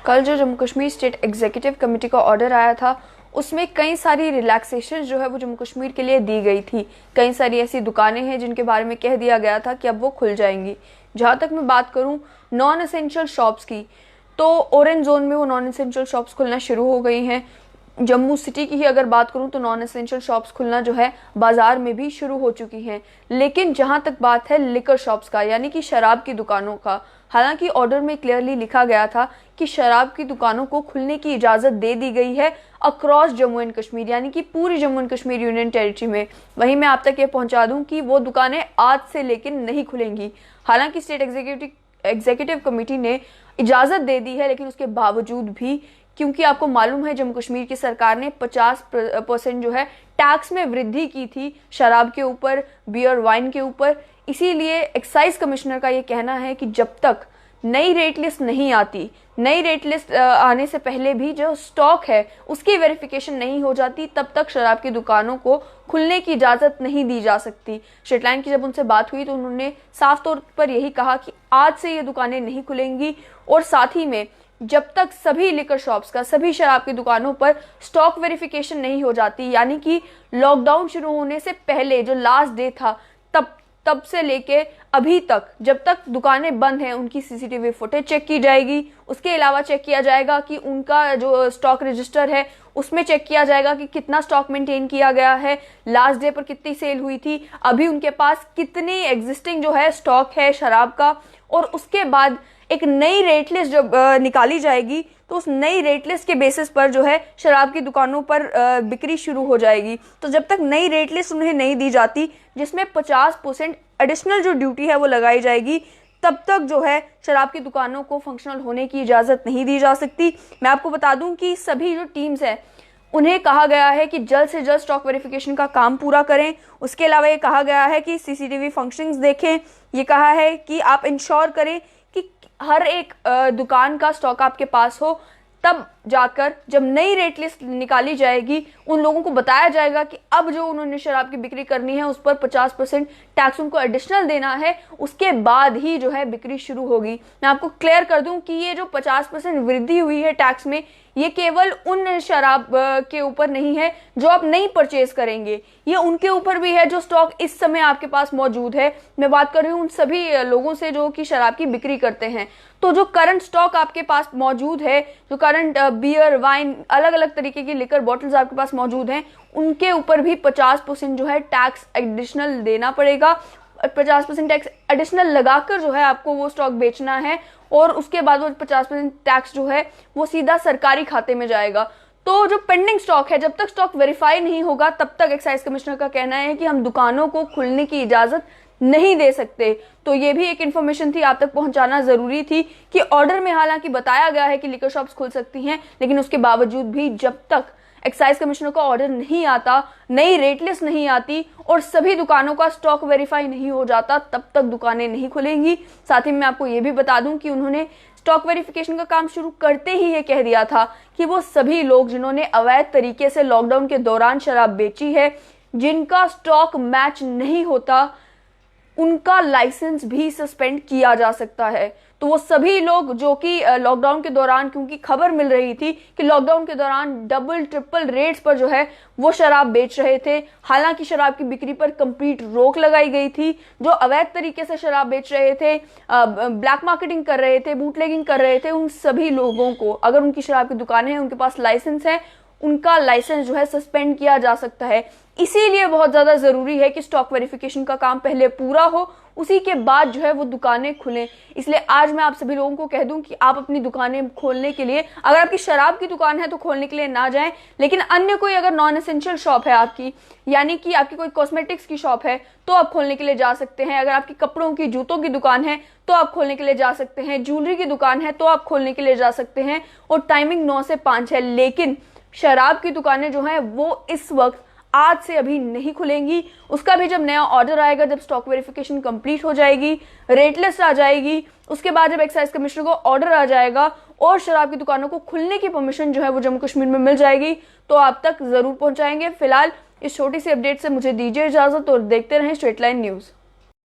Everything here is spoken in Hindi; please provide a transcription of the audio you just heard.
कल जो Jammu Kashmir state executive committee का ऑर्डर आया था उसमें कई सारी रिलैक्सेशन जो है वो जम्मू कश्मीर के लिए दी गई थी। कई सारी ऐसी दुकानें हैं जिनके बारे में कह दिया गया था कि अब वो खुल जाएंगी। जहां तक मैं बात करूं नॉन एसेंशियल शॉप्स की, तो ऑरेंज जोन में वो नॉन एसेंशियल शॉप्स खुलना शुरू हो गई हैं। जम्मू सिटी की ही अगर बात करूं तो नॉन एसेंशियल शॉप्स खुलना जो है बाजार में भी शुरू हो चुकी हैं। लेकिन जहां तक बात है लिकर शॉप्स का, यानी कि शराब की दुकानों का, हालांकि ऑर्डर में क्लियरली लिखा गया था कि शराब की दुकानों को खुलने की इजाजत दे दी गई है अक्रॉस जम्मू एंड कश्मीर, यानी कि पूरी Jammu and Kashmir union territory में। वहीं मैं आप तक ये पहुंचा दूं कि वो दुकानें आज से लेकिन नहीं खुलेंगी। हालांकि स्टेट एग्जीक्यूटिव कमेटी ने इजाजत दे दी है, लेकिन उसके बावजूद भी, क्योंकि आपको मालूम है जम्मू कश्मीर की सरकार ने 50% जो है टैक्स में वृद्धि की थी शराब के ऊपर, बियर वाइन के ऊपर, इसीलिए एक्साइज कमिश्नर का ये कहना है कि जब तक नई रेट लिस्ट नहीं आती, नई रेट लिस्ट आने से पहले भी जो स्टॉक है उसकी वेरिफिकेशन नहीं हो जाती, तब तक शराब की दुकानों को खुलने की इजाजत नहीं दी जा सकती। स्टेटलाइन की जब उनसे बात हुई तो उन्होंने साफ तौर पर यही कहा कि आज से ये दुकानें नहीं खुलेंगी, और साथ ही में जब तक सभी लिकर शॉप्स का, सभी शराब की दुकानों पर स्टॉक वेरिफिकेशन नहीं हो जाती, यानी कि लॉकडाउन शुरू होने से पहले जो लास्ट डे था तब से लेके अभी तक, जब तक दुकानें बंद हैं उनकी सीसीटीवी फुटेज चेक की जाएगी। उसके अलावा चेक किया जाएगा कि उनका जो स्टॉक रजिस्टर है उसमें चेक किया जाएगा कि कितना स्टॉक मेंटेन किया गया है, लास्ट डे पर कितनी सेल हुई थी, अभी उनके पास कितनी एग्जिस्टिंग जो है स्टॉक है शराब का। और उसके बाद एक नई रेट लिस्ट जब निकाली जाएगी तो उस नई रेट लिस्ट के बेसिस पर जो है शराब की दुकानों पर बिक्री शुरू हो जाएगी। तो जब तक नई रेट लिस्ट उन्हें नहीं दी जाती जिसमें 50% एडिशनल जो ड्यूटी है वो लगाई जाएगी, तब तक जो है शराब की दुकानों को फंक्शनल होने की इजाजत नहीं दी जा सकती। मैं आपको बता दूं कि सभी जो टीम्स है उन्हें कहा गया है कि जल्द से जल्द स्टॉक वेरिफिकेशन का काम पूरा करें। उसके अलावा ये कहा गया है कि सीसीटीवी फंक्शंस देखें। ये कहा है कि आप इंश्योर करें कि हर एक दुकान का स्टॉक आपके पास हो, तब जाकर जब नई रेट लिस्ट निकाली जाएगी उन लोगों को बताया जाएगा कि अब जो उन्होंने शराब की बिक्री करनी है उस पर 50% टैक्स उनको एडिशनल देना है। उसके बाद ही जो है बिक्री शुरू होगी। मैं आपको क्लियर कर दूं कि ये जो 50% वृद्धि हुई है टैक्स में, ये केवल उन शराब के ऊपर नहीं है जो आप नहीं परचेज करेंगे, ये उनके ऊपर भी है जो स्टॉक इस समय आपके पास मौजूद है। मैं बात कर रही हूँ उन सभी लोगों से जो कि शराब की बिक्री करते हैं। तो जो करंट स्टॉक आपके पास मौजूद है, जो करंट बियर वाइन अलग अलग तरीके की लिकर बॉटल्स आपके पास मौजूद हैं, उनके ऊपर भी 50% जो है टैक्स एडिशनल देना पड़ेगा। 50% टैक्स एडिशनल लगाकर जो है आपको वो स्टॉक बेचना है, और उसके बाद वो 50% टैक्स जो है वो सीधा सरकारी खाते में जाएगा। तो जो पेंडिंग स्टॉक है, जब तक स्टॉक वेरीफाई नहीं होगा तब तक एक्साइज कमिश्नर का कहना है कि हम दुकानों को खुलने की इजाजत नहीं दे सकते। तो ये भी एक इन्फॉर्मेशन थी, आप तक पहुंचाना जरूरी थी कि ऑर्डर में हालांकि बताया गया है कि लिकर शॉप्स खुल सकती हैं, लेकिन उसके बावजूद भी जब तक एक्साइज कमिश्नर का ऑर्डर नहीं आता, नई रेट लिस्ट नहीं आती और सभी दुकानों का स्टॉक वेरीफाई नहीं हो जाता, तब तक दुकानें नहीं खुलेंगी। साथ ही मैं आपको ये भी बता दूं कि उन्होंने स्टॉक वेरिफिकेशन का काम शुरू करते ही ये कह दिया था कि वो सभी लोग जिन्होंने अवैध तरीके से लॉकडाउन के दौरान शराब बेची है, जिनका स्टॉक मैच नहीं होता, उनका लाइसेंस भी सस्पेंड किया जा सकता है। तो वो सभी लोग जो कि लॉकडाउन के दौरान, क्योंकि खबर मिल रही थी कि लॉकडाउन के दौरान डबल ट्रिपल रेट्स पर जो है वो शराब बेच रहे थे, हालांकि शराब की बिक्री पर कंप्लीट रोक लगाई गई थी। जो अवैध तरीके से शराब बेच रहे थे, ब्लैक मार्केटिंग कर रहे थे, बूटलेगिंग कर रहे थे, उन सभी लोगों को, अगर उनकी शराब की दुकानें हैं, उनके पास लाइसेंस है, उनका लाइसेंस जो है सस्पेंड किया जा सकता है। इसीलिए बहुत ज्यादा जरूरी है कि स्टॉक वेरिफिकेशन का काम पहले पूरा हो, उसी के बाद जो है वो दुकानें खुलें। इसलिए आज मैं आप सभी लोगों को कह दूं कि आप अपनी दुकानें खोलने के लिए, अगर आपकी शराब की दुकान है तो खोलने के लिए ना जाएं, लेकिन अन्य कोई अगर नॉन एसेंशियल शॉप है आपकी, यानी कि आपकी कोई कॉस्मेटिक्स की शॉप है, तो आप खोलने के लिए जा सकते हैं। अगर आपकी कपड़ों की, जूतों की दुकान है तो आप खोलने के लिए जा सकते हैं। ज्वेलरी की दुकान है तो आप खोलने के लिए जा सकते हैं, और टाइमिंग 9 से 5 है। लेकिन शराब की दुकानें जो हैं वो इस वक्त आज से अभी नहीं खुलेंगी। उसका भी जब नया ऑर्डर आएगा, जब स्टॉक वेरिफिकेशन कंप्लीट हो जाएगी, रेट लिस्ट आ जाएगी, उसके बाद जब एक्साइज कमिश्नर को ऑर्डर आ जाएगा और शराब की दुकानों को खुलने की परमिशन जो है वो जम्मू कश्मीर में मिल जाएगी, तो आप तक जरूर पहुंचाएंगे। फिलहाल इस छोटी सी अपडेट से मुझे दीजिए इजाजत और देखते रहें स्ट्रेट लाइन न्यूज।